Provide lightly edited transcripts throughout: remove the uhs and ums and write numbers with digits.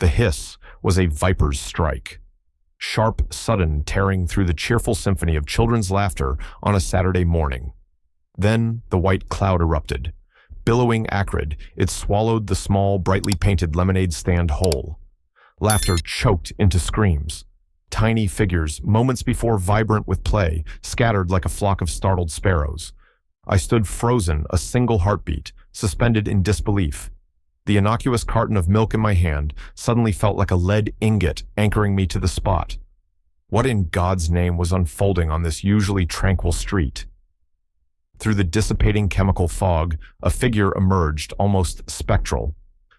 The hiss was a viper's strike. Sharp, sudden, tearing through the cheerful symphony of children's laughter on a Saturday morning. Then the white cloud erupted. Billowing acrid, it swallowed the small, brightly painted lemonade stand whole. Laughter choked into screams. Tiny figures, moments before vibrant with play, scattered like a flock of startled sparrows. I stood frozen, a single heartbeat, suspended in disbelief. The innocuous carton of milk in my hand suddenly felt like a lead ingot anchoring me to the spot. What in God's name was unfolding on this usually tranquil street? Through the dissipating chemical fog, a figure emerged, almost spectral.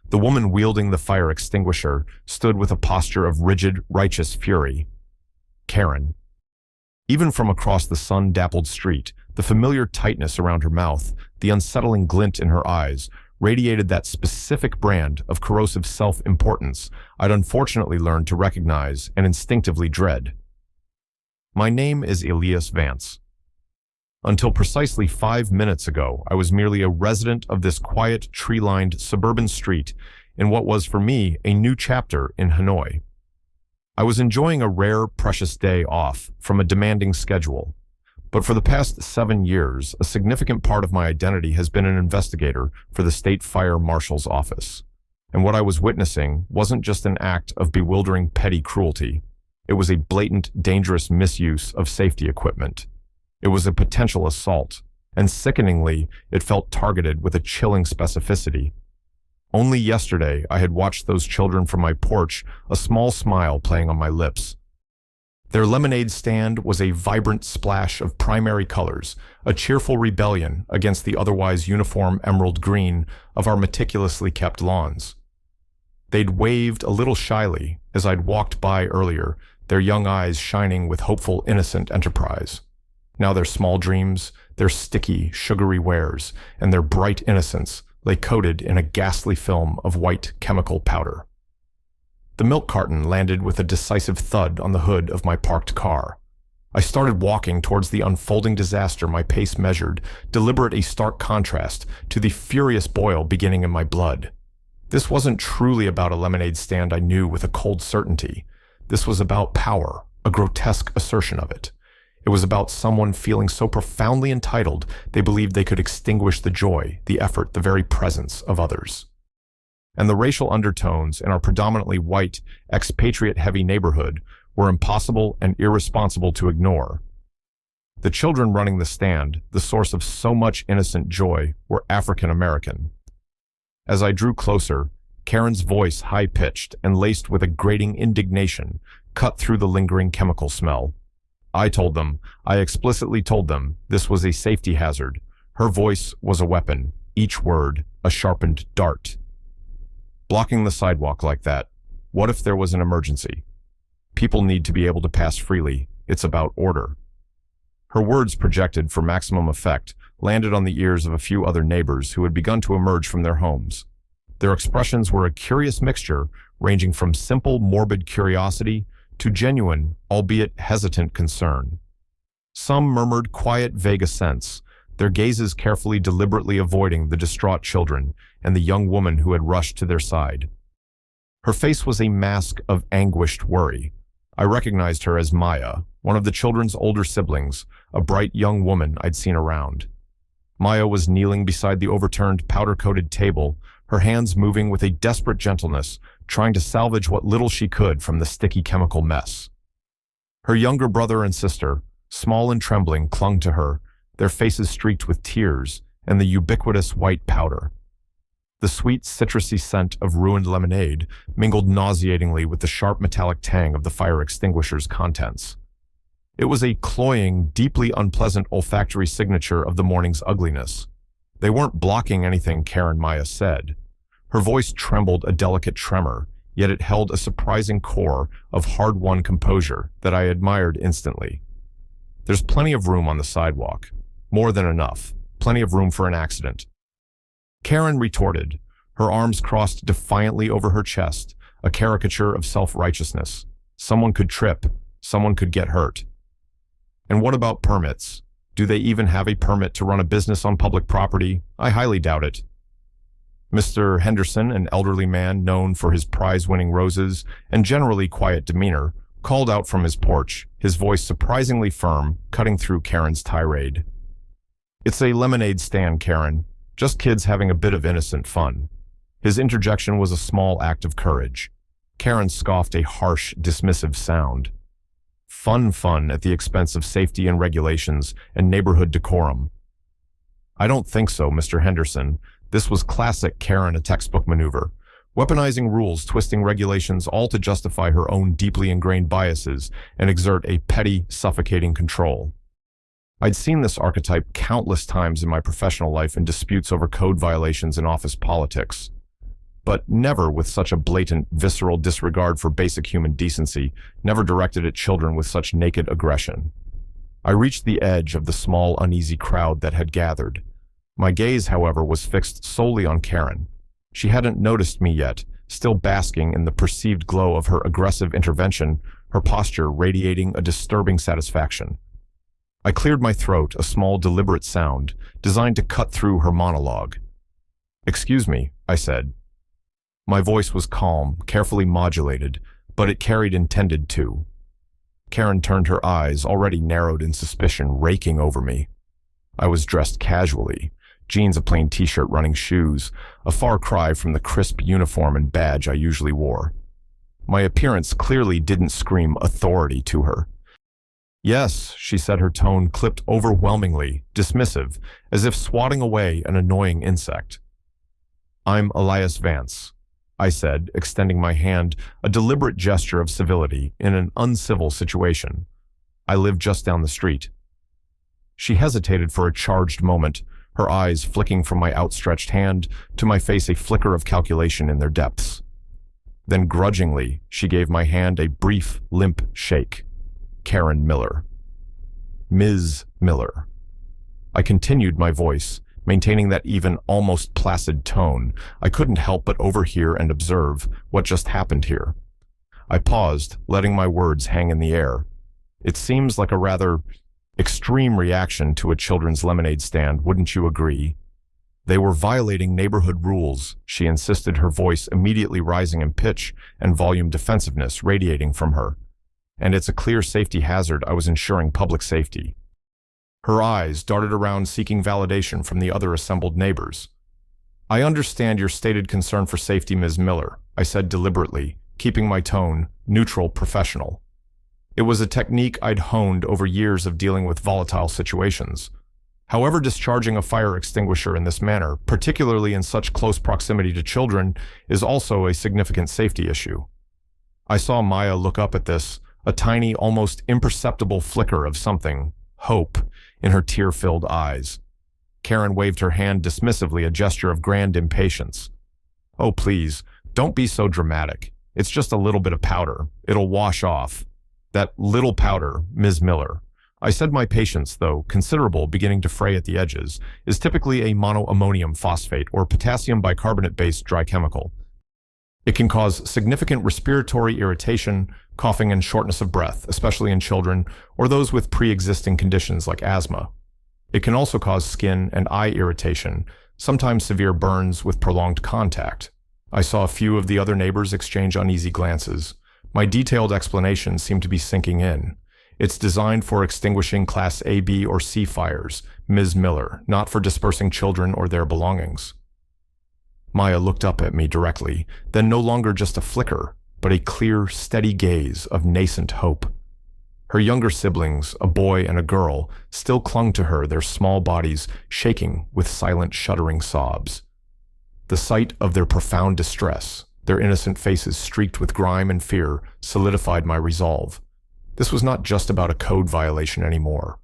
The woman wielding the fire extinguisher stood with a posture of rigid, righteous fury. Karen. Even from across the sun-dappled street, the familiar tightness around her mouth, the unsettling glint in her eyes, radiated that specific brand of corrosive self-importance I'd unfortunately learned to recognize and instinctively dread. My name is Elias Vance. Until precisely 5 minutes ago, I was merely a resident of this quiet, tree-lined suburban street in what was for me a new chapter in Hanoi. I was enjoying a rare, precious day off from a demanding schedule. But for the past 7 years, a significant part of my identity has been an investigator for the State Fire Marshal's office. And what I was witnessing wasn't just an act of bewildering petty cruelty. It was a blatant, dangerous misuse of safety equipment. It was a potential assault, and sickeningly, it felt targeted with a chilling specificity. Only yesterday, I had watched those children from my porch, a small smile playing on my lips. Their lemonade stand was a vibrant splash of primary colors, a cheerful rebellion against the otherwise uniform emerald green of our meticulously kept lawns. They'd waved a little shyly as I'd walked by earlier, their young eyes shining with hopeful, innocent enterprise. Now their small dreams, their sticky, sugary wares, and their bright innocence lay coated in a ghastly film of white chemical powder. The milk carton landed with a decisive thud on the hood of my parked car. I started walking towards the unfolding disaster, my pace measured, deliberate, a stark contrast to the furious boil beginning in my blood. This wasn't truly about a lemonade stand I knew with a cold certainty. This was about power, a grotesque assertion of it. It was about someone feeling so profoundly entitled they believed they could extinguish the joy, the effort, the very presence of others. And the racial undertones in our predominantly white, expatriate-heavy neighborhood were impossible and irresponsible to ignore. The children running the stand, the source of so much innocent joy, were African American. As I drew closer, Karen's voice, high-pitched and laced with a grating indignation, cut through the lingering chemical smell. I explicitly told them, this was a safety hazard. Her voice was a weapon, each word a sharpened dart. Blocking the sidewalk like that, what if there was an emergency? People need to be able to pass freely. It's about order. Her words, projected for maximum effect, landed on the ears of a few other neighbors who had begun to emerge from their homes. Their expressions were a curious mixture, ranging from simple, morbid curiosity to genuine, albeit hesitant concern. Some murmured quiet, vague assents, their gazes carefully, deliberately avoiding the distraught children and the young woman who had rushed to their side. Her face was a mask of anguished worry. I recognized her as Maya, one of the children's older siblings, a bright young woman I'd seen around. Maya was kneeling beside the overturned, powder-coated table, her hands moving with a desperate gentleness, trying to salvage what little she could from the sticky chemical mess. Her younger brother and sister, small and trembling, clung to her, their faces streaked with tears and the ubiquitous white powder. The sweet, citrusy scent of ruined lemonade mingled nauseatingly with the sharp metallic tang of the fire extinguisher's contents. It was a cloying, deeply unpleasant olfactory signature of the morning's ugliness. They weren't blocking anything, Karen Maya said. Her voice trembled a delicate tremor, yet it held a surprising core of hard-won composure that I admired instantly. There's plenty of room on the sidewalk. More than enough. Plenty of room for an accident. Karen retorted, her arms crossed defiantly over her chest, a caricature of self-righteousness. Someone could trip. Someone could get hurt. And what about permits? Do they even have a permit to run a business on public property? I highly doubt it. Mr. Henderson, an elderly man known for his prize-winning roses and generally quiet demeanor, called out from his porch, his voice surprisingly firm, cutting through Karen's tirade. "It's a lemonade stand, Karen. Just kids having a bit of innocent fun." His interjection was a small act of courage. Karen scoffed a harsh, dismissive sound. Fun at the expense of safety and regulations and neighborhood decorum. "I don't think so, Mr. Henderson." This was classic Karen, a textbook maneuver. Weaponizing rules, twisting regulations, all to justify her own deeply ingrained biases and exert a petty, suffocating control. I'd seen this archetype countless times in my professional life in disputes over code violations and office politics. But never with such a blatant, visceral disregard for basic human decency, never directed at children with such naked aggression. I reached the edge of the small, uneasy crowd that had gathered. My gaze, however, was fixed solely on Karen. She hadn't noticed me yet, still basking in the perceived glow of her aggressive intervention, her posture radiating a disturbing satisfaction. I cleared my throat, a small, deliberate sound, designed to cut through her monologue. "Excuse me," I said. My voice was calm, carefully modulated, but it carried intended too. Karen turned her eyes, already narrowed in suspicion, raking over me. I was dressed casually, jeans, a plain t-shirt, running shoes, a far cry from the crisp uniform and badge I usually wore. My appearance clearly didn't scream authority to her. "Yes," she said, her tone clipped overwhelmingly, dismissive, as if swatting away an annoying insect. "I'm Elias Vance," I said, extending my hand, a deliberate gesture of civility in an uncivil situation. "I live just down the street." She hesitated for a charged moment, her eyes flicking from my outstretched hand to my face, a flicker of calculation in their depths. Then grudgingly, she gave my hand a brief, limp shake. "Karen Miller." "Ms. Miller." I continued my voice, maintaining that even, almost placid tone. I couldn't help but overhear and observe what just happened here. I paused, letting my words hang in the air. It seems like a rather extreme reaction to a children's lemonade stand, wouldn't you agree? They were violating neighborhood rules, she insisted, her voice immediately rising in pitch and volume, defensiveness radiating from her. And it's a clear safety hazard. I was ensuring public safety. Her eyes darted around, seeking validation from the other assembled neighbors. "I understand your stated concern for safety, Ms. Miller," I said deliberately, keeping my tone neutral, professional. It was a technique I'd honed over years of dealing with volatile situations. However, discharging a fire extinguisher in this manner, particularly in such close proximity to children, is also a significant safety issue. I saw Maya look up at this, a tiny, almost imperceptible flicker of something, hope, in her tear-filled eyes. Karen waved her hand dismissively, a gesture of grand impatience. "Oh, please, don't be so dramatic. It's just a little bit of powder. It'll wash off." "That little powder, Ms. Miller," I said, my patience, though considerable, beginning to fray at the edges, "is typically a monoammonium phosphate or potassium bicarbonate-based dry chemical. It can cause significant respiratory irritation, coughing, and shortness of breath, especially in children or those with pre-existing conditions like asthma. It can also cause skin and eye irritation, sometimes severe burns with prolonged contact." I saw a few of the other neighbors exchange uneasy glances. My detailed explanation seemed to be sinking in. "It's designed for extinguishing Class A, B, or C fires, Ms. Miller, not for dispersing children or their belongings." Maya looked up at me directly, then no longer just a flicker, but a clear, steady gaze of nascent hope. Her younger siblings, a boy and a girl, still clung to her, their small bodies shaking with silent, shuddering sobs. The sight of their profound distress, their innocent faces streaked with grime and fear, solidified my resolve. This was not just about a code violation anymore.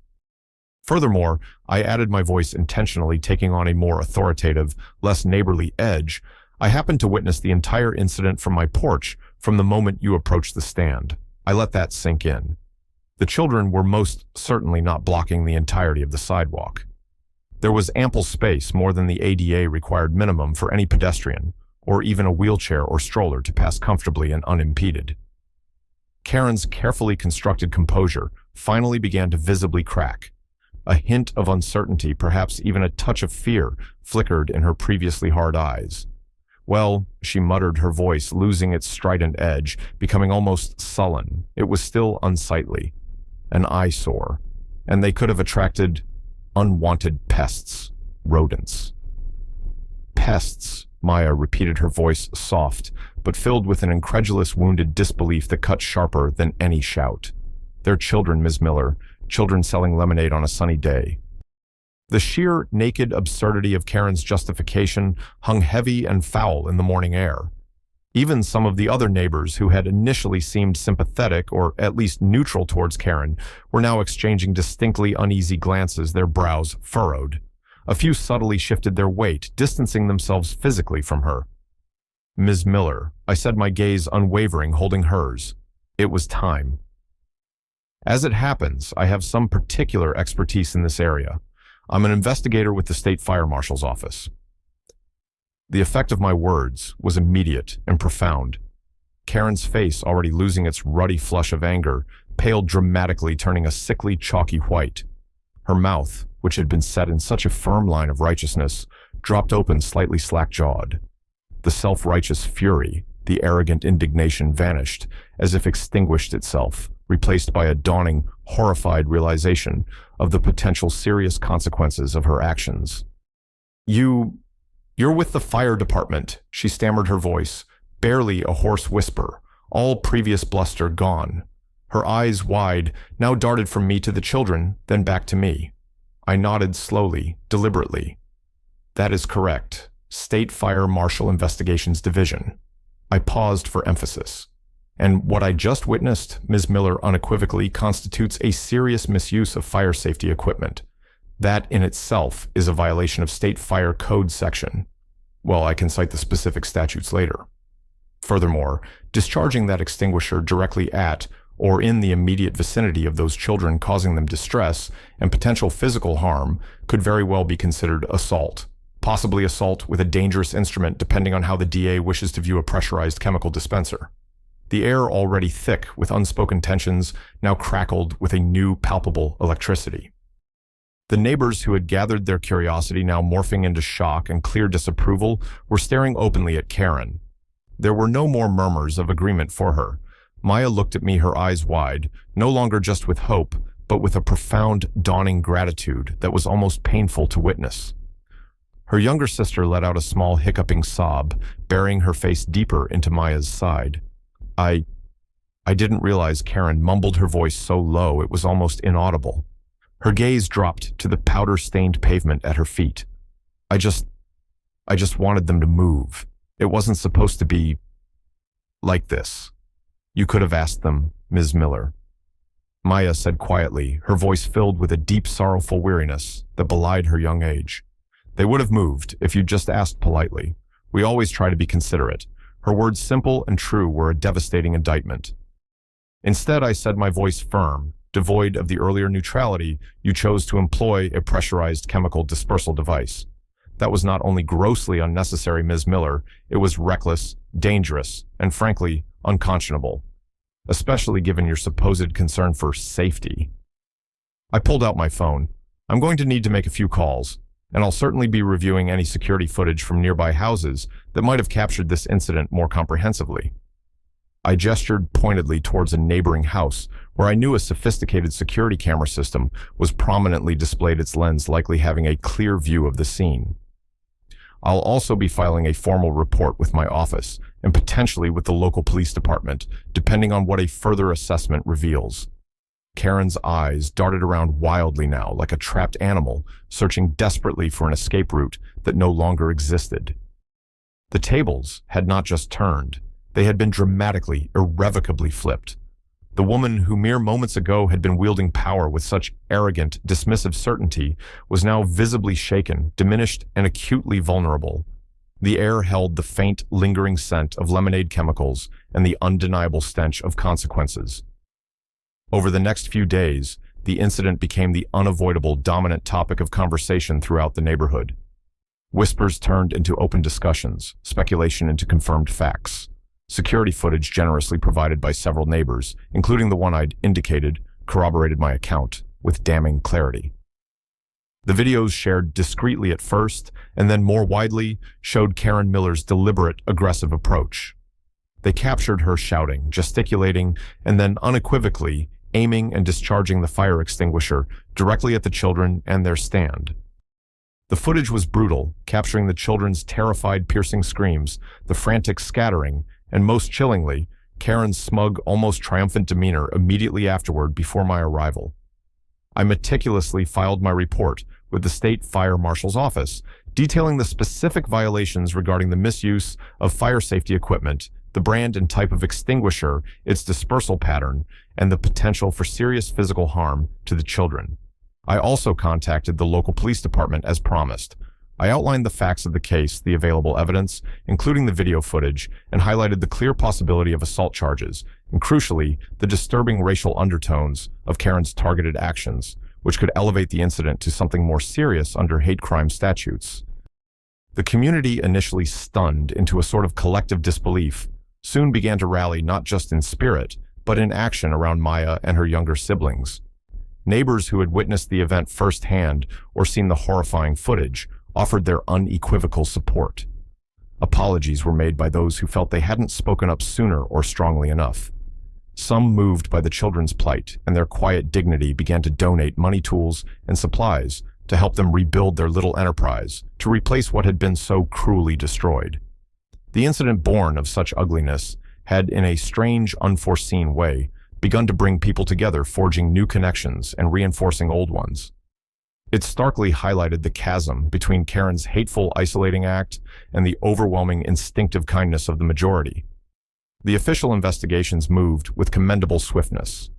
Furthermore, I added my voice intentionally, taking on a more authoritative, less neighborly edge. "I happened to witness the entire incident from my porch from the moment you approached the stand. I let that sink in. The children were most certainly not blocking the entirety of the sidewalk. There was ample space, more than the ADA required minimum, for any pedestrian, or even a wheelchair or stroller to pass comfortably and unimpeded." Karen's carefully constructed composure finally began to visibly crack. A hint of uncertainty, perhaps even a touch of fear, flickered in her previously hard eyes. Well, she muttered, her voice losing its strident edge, becoming almost sullen. It was still unsightly. An eyesore. And they could have attracted unwanted pests, rodents. Pests, Maya repeated, her voice soft, but filled with an incredulous, wounded disbelief that cut sharper than any shout. They're children, Ms. Miller, children selling lemonade on a sunny day. The sheer, naked absurdity of Karen's justification hung heavy and foul in the morning air. Even some of the other neighbors who had initially seemed sympathetic or at least neutral towards Karen were now exchanging distinctly uneasy glances, their brows furrowed. A few subtly shifted their weight, distancing themselves physically from her. Ms. Miller, I said, my gaze unwavering, holding hers. It was time. As it happens, I have some particular expertise in this area. I'm an investigator with the State Fire Marshal's office. The effect of my words was immediate and profound. Karen's face, already losing its ruddy flush of anger, paled dramatically, turning a sickly, chalky white. Her mouth, which had been set in such a firm line of righteousness, dropped open, slightly slack-jawed. The self-righteous fury, the arrogant indignation vanished, as if extinguished itself, replaced by a dawning, horrified realization of the potential serious consequences of her actions. You're with the fire department, she stammered, her voice, barely a hoarse whisper, all previous bluster gone. Her eyes wide, now darted from me to the children, then back to me. I nodded slowly, deliberately. That is correct. State Fire Marshal Investigations Division. I paused for emphasis. And what I just witnessed, Ms. Miller unequivocally, constitutes a serious misuse of fire safety equipment. That in itself is a violation of State Fire Code section. Well, I can cite the specific statutes later. Furthermore, discharging that extinguisher directly at or in the immediate vicinity of those children, causing them distress and potential physical harm, could very well be considered assault. Possibly assault with a dangerous instrument, depending on how the DA wishes to view a pressurized chemical dispenser. The air, already thick with unspoken tensions, now crackled with a new, palpable electricity. The neighbors who had gathered, their curiosity now morphing into shock and clear disapproval, were staring openly at Karen. There were no more murmurs of agreement for her. Maya looked at me, her eyes wide, no longer just with hope, but with a profound, dawning gratitude that was almost painful to witness. Her younger sister let out a small, hiccuping sob, burying her face deeper into Maya's side. I didn't realize, Karen mumbled, her voice so low it was almost inaudible. Her gaze dropped to the powder-stained pavement at her feet. I just wanted them to move. It wasn't supposed to be like this. You could have asked them, Ms. Miller. Maya said quietly, her voice filled with a deep, sorrowful weariness that belied her young age. They would have moved if you'd just asked politely. We always try to be considerate. Her words, simple and true, were a devastating indictment. Instead, I said, my voice firm, devoid of the earlier neutrality, you chose to employ a pressurized chemical dispersal device. That was not only grossly unnecessary, Ms. Miller, it was reckless, dangerous, and frankly, unconscionable, especially given your supposed concern for safety. I pulled out my phone. I'm going to need to make a few calls, and I'll certainly be reviewing any security footage from nearby houses that might have captured this incident more comprehensively. I gestured pointedly towards a neighboring house where I knew a sophisticated security camera system was prominently displayed, its lens likely having a clear view of the scene. I'll also be filing a formal report with my office and potentially with the local police department, depending on what a further assessment reveals. Karen's eyes darted around wildly now, like a trapped animal, searching desperately for an escape route that no longer existed. The tables had not just turned, they had been dramatically, irrevocably flipped. The woman who mere moments ago had been wielding power with such arrogant, dismissive certainty was now visibly shaken, diminished, and acutely vulnerable. The air held the faint, lingering scent of lemonade chemicals and the undeniable stench of consequences. Over the next few days, the incident became the unavoidable dominant topic of conversation throughout the neighborhood. Whispers turned into open discussions, speculation into confirmed facts. Security footage generously provided by several neighbors, including the one I'd indicated, corroborated my account with damning clarity. The videos shared discreetly at first, and then more widely, showed Karen Miller's deliberate, aggressive approach. They captured her shouting, gesticulating, and then unequivocally aiming and discharging the fire extinguisher directly at the children and their stand. The footage was brutal, capturing the children's terrified, piercing screams, the frantic scattering, and most chillingly, Karen's smug, almost triumphant demeanor immediately afterward before my arrival. I meticulously filed my report with the State Fire Marshal's office, detailing the specific violations regarding the misuse of fire safety equipment, the brand and type of extinguisher, its dispersal pattern, and the potential for serious physical harm to the children. I also contacted the local police department as promised. I outlined the facts of the case, the available evidence, including the video footage, and highlighted the clear possibility of assault charges, and crucially, the disturbing racial undertones of Karen's targeted actions, which could elevate the incident to something more serious under hate crime statutes. The community, initially stunned into a sort of collective disbelief, soon began to rally not just in spirit, but in action around Maya and her younger siblings. Neighbors who had witnessed the event firsthand or seen the horrifying footage offered their unequivocal support. Apologies were made by those who felt they hadn't spoken up sooner or strongly enough. Some, moved by the children's plight and their quiet dignity, began to donate money, tools, and supplies to help them rebuild their little enterprise, to replace what had been so cruelly destroyed. The incident, born of such ugliness, had, in a strange, unforeseen way, begun to bring people together, forging new connections and reinforcing old ones. It starkly highlighted the chasm between Karen's hateful, isolating act and the overwhelming instinctive kindness of the majority. The official investigations moved with commendable swiftness.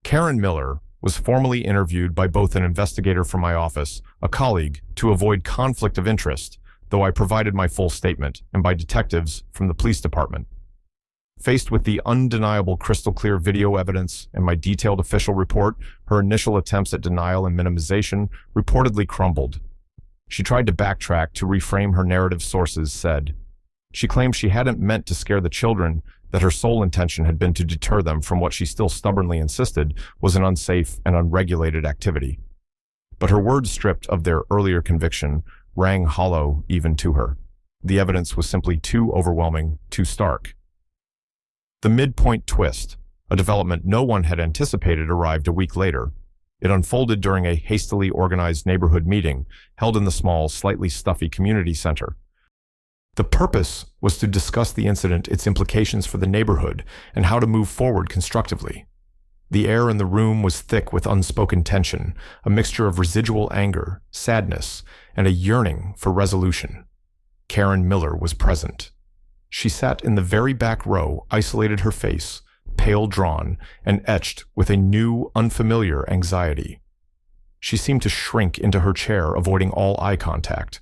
Karen Miller was formally interviewed by both an investigator from my office, a colleague, to avoid conflict of interest, though I provided my full statement, and by detectives from the police department. Faced with the undeniable crystal-clear video evidence and my detailed official report, her initial attempts at denial and minimization reportedly crumbled. She tried to backtrack to reframe her narrative, sources said. She claimed she hadn't meant to scare the children, that her sole intention had been to deter them from what she still stubbornly insisted was an unsafe and unregulated activity. But her words, stripped of their earlier conviction, rang hollow even to her. The evidence was simply too overwhelming, too stark. The midpoint twist, a development no one had anticipated, arrived a week later. It unfolded during a hastily organized neighborhood meeting held in the small, slightly stuffy community center. The purpose was to discuss the incident, its implications for the neighborhood, and how to move forward constructively. The air in the room was thick with unspoken tension, a mixture of residual anger, sadness, and a yearning for resolution. Karen Miller was present. She sat in the very back row, isolated, her face, pale, drawn, and etched with a new, unfamiliar anxiety. She seemed to shrink into her chair, avoiding all eye contact.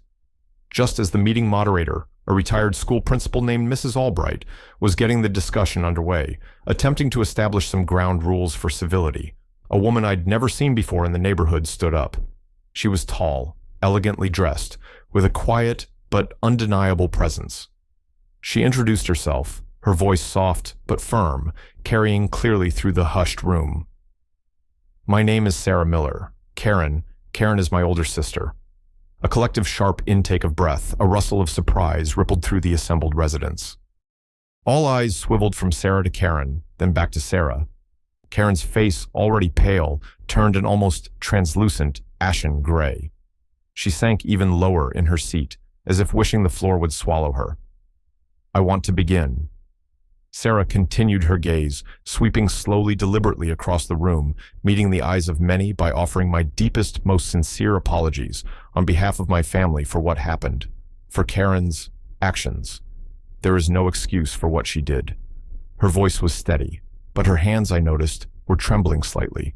Just as the meeting moderator, a retired school principal named Mrs. Albright, was getting the discussion underway, attempting to establish some ground rules for civility, a woman I'd never seen before in the neighborhood stood up. She was tall, elegantly dressed, with a quiet but undeniable presence. She introduced herself, her voice soft but firm, carrying clearly through the hushed room. "My name is Sarah Miller. Karen is my older sister." A collective sharp intake of breath, a rustle of surprise rippled through the assembled residents. All eyes swiveled from Sarah to Karen, then back to Sarah. Karen's face, already pale, turned an almost translucent, ashen gray. She sank even lower in her seat, as if wishing the floor would swallow her. "I want to begin." Sarah continued her gaze, sweeping slowly, deliberately across the room, meeting the eyes of many by offering my deepest, most sincere apologies on behalf of my family for what happened, for Karen's actions. There is no excuse for what she did. Her voice was steady, but her hands, I noticed, were trembling slightly.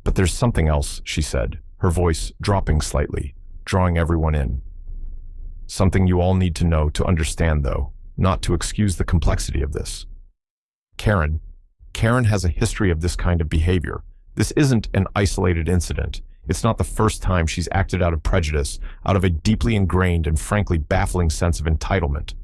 "But there's something else," she said, her voice dropping slightly, drawing everyone in. "Something you all need to know to understand, though, not to excuse the complexity of this. Karen has a history of this kind of behavior. This isn't an isolated incident. It's not the first time she's acted out of prejudice, out of a deeply ingrained and frankly baffling sense of entitlement."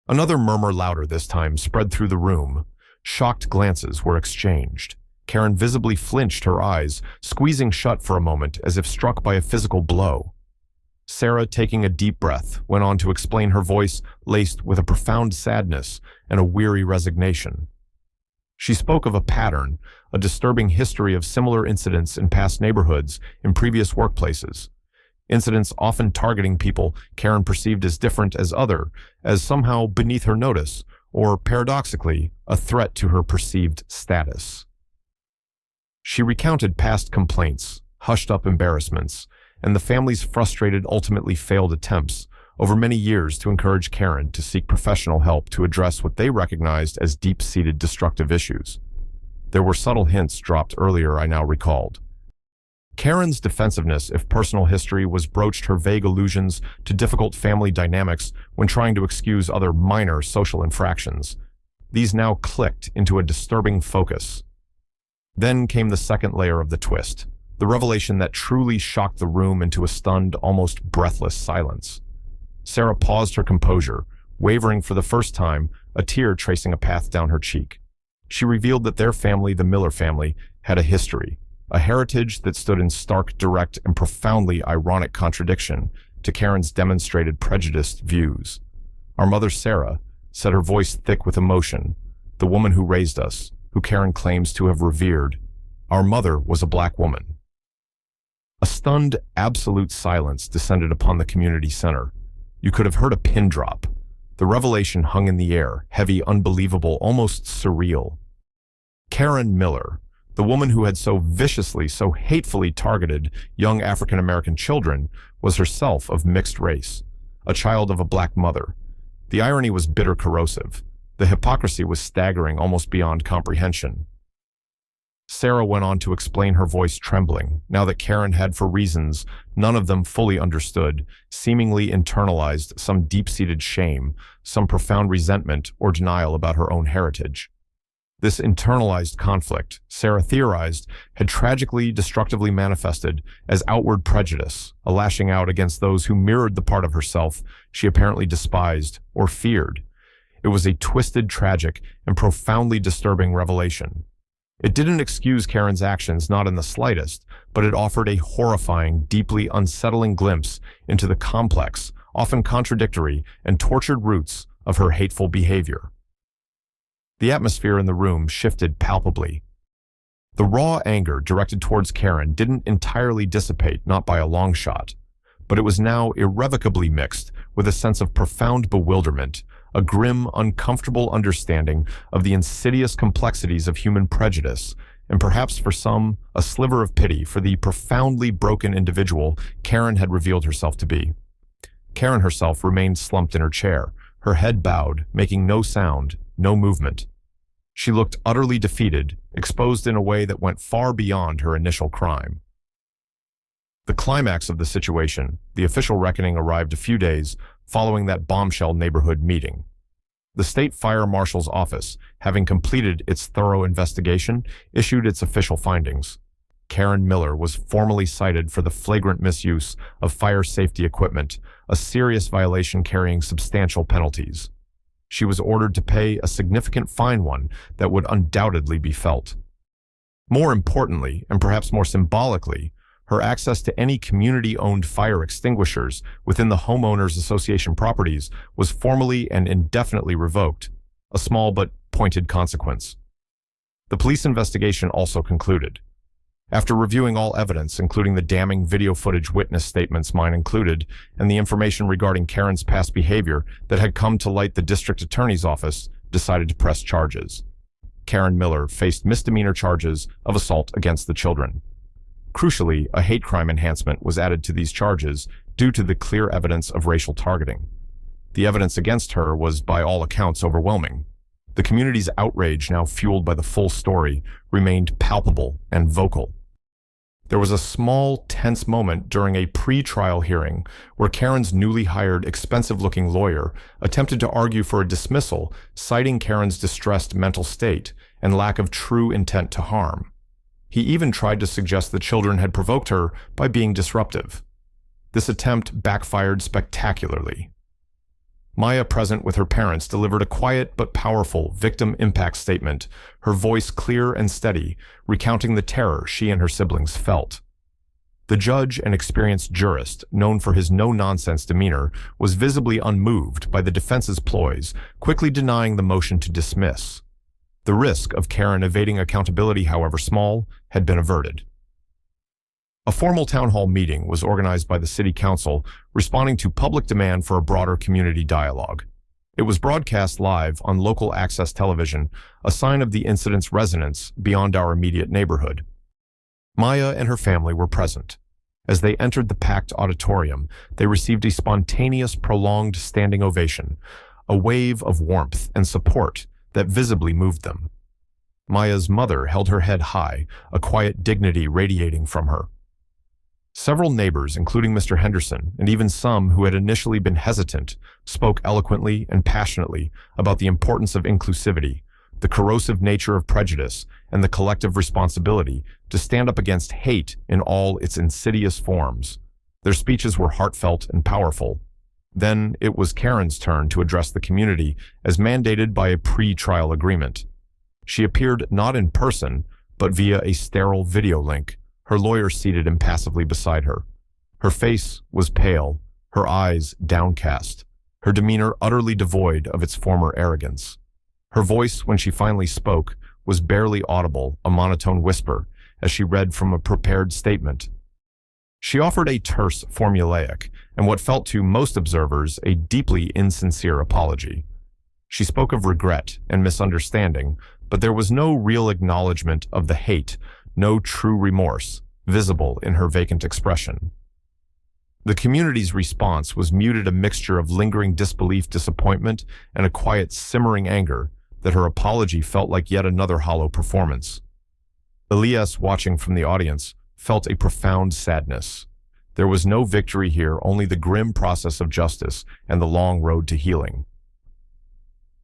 Another murmur, louder this time, spread through the room. Shocked glances were exchanged. Karen visibly flinched her eyes, squeezing shut for a moment as if struck by a physical blow. Sarah, taking a deep breath, went on to explain, her voice laced with a profound sadness and a weary resignation. She spoke of a pattern, a disturbing history of similar incidents in past neighborhoods, in previous workplaces. Incidents often targeting people Karen perceived as different as other, as somehow beneath her notice, or paradoxically, a threat to her perceived status. She recounted past complaints, hushed-up embarrassments, and the family's frustrated, ultimately failed attempts over many years to encourage Karen to seek professional help to address what they recognized as deep-seated destructive issues. There were subtle hints dropped earlier I now recalled. Karen's defensiveness, if personal history was broached, her vague allusions to difficult family dynamics when trying to excuse other minor social infractions. These now clicked into a disturbing focus. Then came the second layer of the twist, the revelation that truly shocked the room into a stunned, almost breathless silence. Sarah paused her composure, wavering for the first time, a tear tracing a path down her cheek. She revealed that their family, the Miller family, had a history, a heritage that stood in stark, direct, and profoundly ironic contradiction to Karen's demonstrated prejudiced views. "Our mother, Sarah," said, her voice thick with emotion, "the woman who raised us, who Karen claims to have revered, our mother was a black woman." A stunned, absolute silence descended upon the community center. You could have heard a pin drop. The revelation hung in the air, heavy, unbelievable, almost surreal. Karen Miller, the woman who had so viciously, so hatefully targeted young African-American children, was herself of mixed race, a child of a black mother. The irony was bitter, corrosive. The hypocrisy was staggering, almost beyond comprehension. Sarah went on to explain, her voice trembling, now that Karen had, for reasons none of them fully understood, seemingly internalized some deep-seated shame, some profound resentment or denial about her own heritage. This internalized conflict, Sarah theorized, had tragically, destructively manifested as outward prejudice, a lashing out against those who mirrored the part of herself she apparently despised or feared. It was a twisted, tragic, and profoundly disturbing revelation. It didn't excuse Karen's actions, not in the slightest, but it offered a horrifying, deeply unsettling glimpse into the complex, often contradictory, and tortured roots of her hateful behavior. The atmosphere in the room shifted palpably. The raw anger directed towards Karen didn't entirely dissipate, not by a long shot, but it was now irrevocably mixed with a sense of profound bewilderment, a grim, uncomfortable understanding of the insidious complexities of human prejudice, and perhaps for some, a sliver of pity for the profoundly broken individual Karen had revealed herself to be. Karen herself remained slumped in her chair, her head bowed, making no sound, no movement. She looked utterly defeated, exposed in a way that went far beyond her initial crime. The climax of the situation, the official reckoning, arrived a few days following that bombshell neighborhood meeting. The State Fire Marshal's office, having completed its thorough investigation, issued its official findings. Karen Miller was formally cited for the flagrant misuse of fire safety equipment, a serious violation carrying substantial penalties. She was ordered to pay a significant fine, one that would undoubtedly be felt. More importantly, and perhaps more symbolically, her access to any community-owned fire extinguishers within the homeowners association properties was formally and indefinitely revoked, a small but pointed consequence. The police investigation also concluded. After reviewing all evidence, including the damning video footage, witness statements, mine included, and the information regarding Karen's past behavior that had come to light, the district attorney's office decided to press charges. Karen Miller faced misdemeanor charges of assault against the children. Crucially, a hate crime enhancement was added to these charges due to the clear evidence of racial targeting. The evidence against her was, by all accounts, overwhelming. The community's outrage, now fueled by the full story, remained palpable and vocal. There was a small, tense moment during a pre-trial hearing where Karen's newly hired, expensive-looking lawyer attempted to argue for a dismissal, citing Karen's distressed mental state and lack of true intent to harm. He even tried to suggest the children had provoked her by being disruptive. This attempt backfired spectacularly. Maya, present with her parents, delivered a quiet but powerful victim impact statement, her voice clear and steady, recounting the terror she and her siblings felt. The judge, an experienced jurist, known for his no-nonsense demeanor, was visibly unmoved by the defense's ploys, quickly denying the motion to dismiss. The risk of Karen evading accountability, however small, had been averted. A formal town hall meeting was organized by the city council, responding to public demand for a broader community dialogue. It was broadcast live on local access television, a sign of the incident's resonance beyond our immediate neighborhood. Maya and her family were present. As they entered the packed auditorium, they received a spontaneous, prolonged standing ovation, a wave of warmth and support that visibly moved them. Maya's mother held her head high, a quiet dignity radiating from her. Several neighbors, including Mr. Henderson, and even some who had initially been hesitant, spoke eloquently and passionately about the importance of inclusivity, the corrosive nature of prejudice, and the collective responsibility to stand up against hate in all its insidious forms. Their speeches were heartfelt and powerful. Then it was Karen's turn to address the community as mandated by a pre-trial agreement. She appeared not in person, but via a sterile video link, her lawyer seated impassively beside her. Her face was pale, her eyes downcast, her demeanor utterly devoid of its former arrogance. Her voice, when she finally spoke, was barely audible, a monotone whisper, as she read from a prepared statement. She offered a terse, formulaic, and what felt to most observers a deeply insincere apology. She spoke of regret and misunderstanding, but there was no real acknowledgement of the hate, no true remorse, visible in her vacant expression. The community's response was muted, a mixture of lingering disbelief, disappointment, and a quiet, simmering anger that her apology felt like yet another hollow performance. Elias, watching from the audience, felt a profound sadness. There was no victory here, only the grim process of justice and the long road to healing.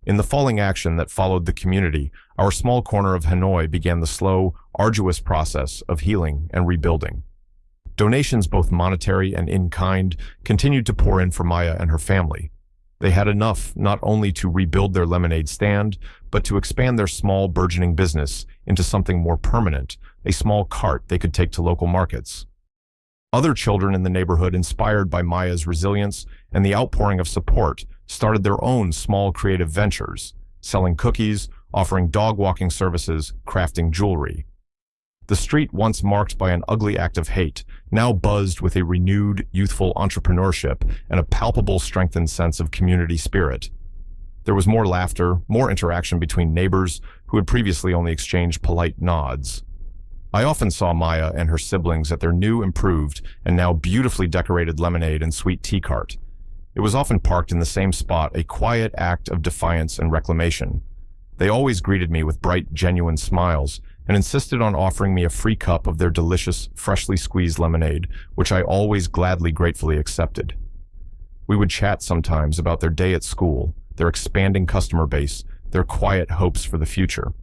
In the falling action that followed the community, our small corner of Hanoi began the slow, arduous process of healing and rebuilding. Donations, both monetary and in-kind, continued to pour in for Maya and her family. They had enough not only to rebuild their lemonade stand, but to expand their small, burgeoning business into something more permanent, a small cart they could take to local markets. Other children in the neighborhood, inspired by Maya's resilience and the outpouring of support, started their own small creative ventures, selling cookies, offering dog walking services, crafting jewelry. The street, once marked by an ugly act of hate, now buzzed with a renewed, youthful entrepreneurship and a palpable, strengthened sense of community spirit. There was more laughter, more interaction between neighbors who had previously only exchanged polite nods. I often saw Maya and her siblings at their new, improved, and now beautifully decorated lemonade and sweet tea cart. It was often parked in the same spot, a quiet act of defiance and reclamation. They always greeted me with bright, genuine smiles and insisted on offering me a free cup of their delicious, freshly squeezed lemonade, which I always gratefully accepted. We would chat sometimes about their day at school, their expanding customer base, their quiet hopes for the future.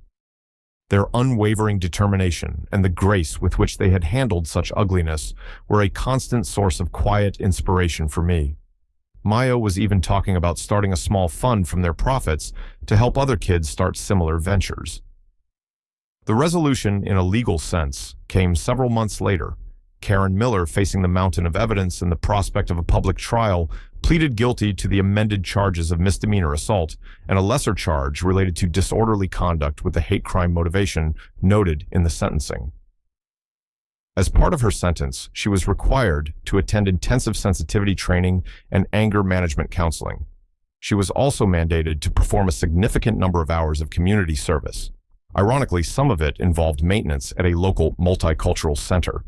Their unwavering determination and the grace with which they had handled such ugliness were a constant source of quiet inspiration for me. Maya was even talking about starting a small fund from their profits to help other kids start similar ventures. The resolution, in a legal sense, came several months later. Karen Miller, facing the mountain of evidence and the prospect of a public trial, pleaded guilty to the amended charges of misdemeanor assault and a lesser charge related to disorderly conduct with the hate crime motivation noted in the sentencing. As part of her sentence, she was required to attend intensive sensitivity training and anger management counseling. She was also mandated to perform a significant number of hours of community service. Ironically, some of it involved maintenance at a local multicultural center.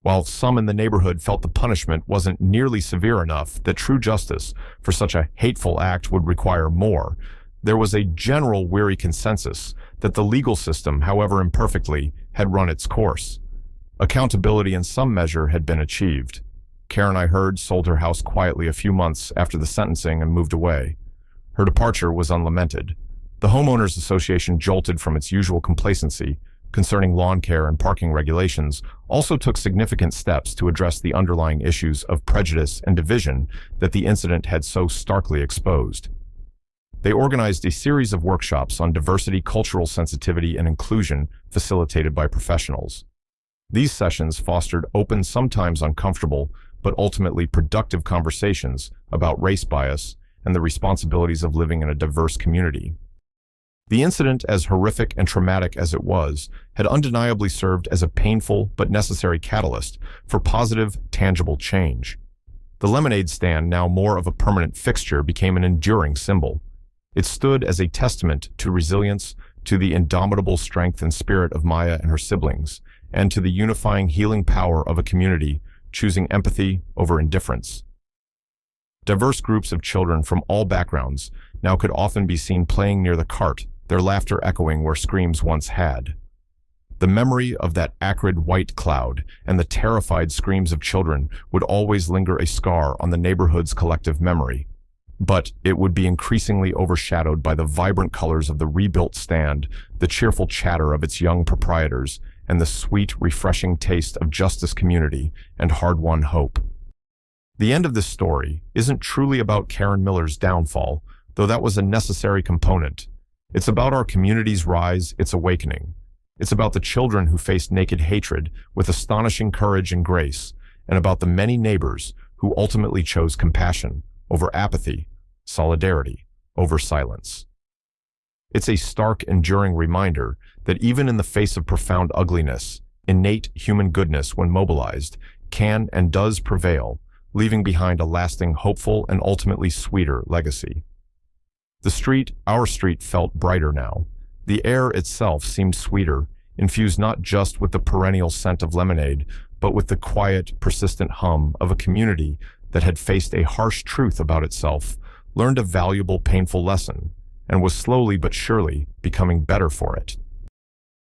While some in the neighborhood felt the punishment wasn't nearly severe enough that true justice for such a hateful act would require more, there was a general weary consensus that the legal system, however imperfectly, had run its course. Accountability in some measure had been achieved. Karen, I heard, sold her house quietly a few months after the sentencing and moved away. Her departure was unlamented. The Homeowners Association jolted from its usual complacency, concerning lawn care and parking regulations, also took significant steps to address the underlying issues of prejudice and division that the incident had so starkly exposed. They organized a series of workshops on diversity, cultural sensitivity, and inclusion facilitated by professionals. These sessions fostered open, sometimes uncomfortable, but ultimately productive conversations about race bias and the responsibilities of living in a diverse community. The incident, as horrific and traumatic as it was, had undeniably served as a painful but necessary catalyst for positive, tangible change. The lemonade stand, now more of a permanent fixture, became an enduring symbol. It stood as a testament to resilience, to the indomitable strength and spirit of Maya and her siblings, and to the unifying, healing power of a community choosing empathy over indifference. Diverse groups of children from all backgrounds now could often be seen playing near the cart, their laughter echoing where screams once had. The memory of that acrid white cloud and the terrified screams of children would always linger a scar on the neighborhood's collective memory. But it would be increasingly overshadowed by the vibrant colors of the rebuilt stand, the cheerful chatter of its young proprietors, and the sweet, refreshing taste of justice, community, and hard-won hope. The end of this story isn't truly about Karen Miller's downfall, though that was a necessary component. It's about our community's rise, its awakening. It's about the children who faced naked hatred with astonishing courage and grace, and about the many neighbors who ultimately chose compassion over apathy, solidarity over silence. It's a stark, enduring reminder that even in the face of profound ugliness, innate human goodness, when mobilized, can and does prevail, leaving behind a lasting, hopeful, and ultimately sweeter legacy. The street, our street, felt brighter now. The air itself seemed sweeter, infused not just with the perennial scent of lemonade, but with the quiet, persistent hum of a community that had faced a harsh truth about itself, learned a valuable, painful lesson, and was slowly but surely becoming better for it.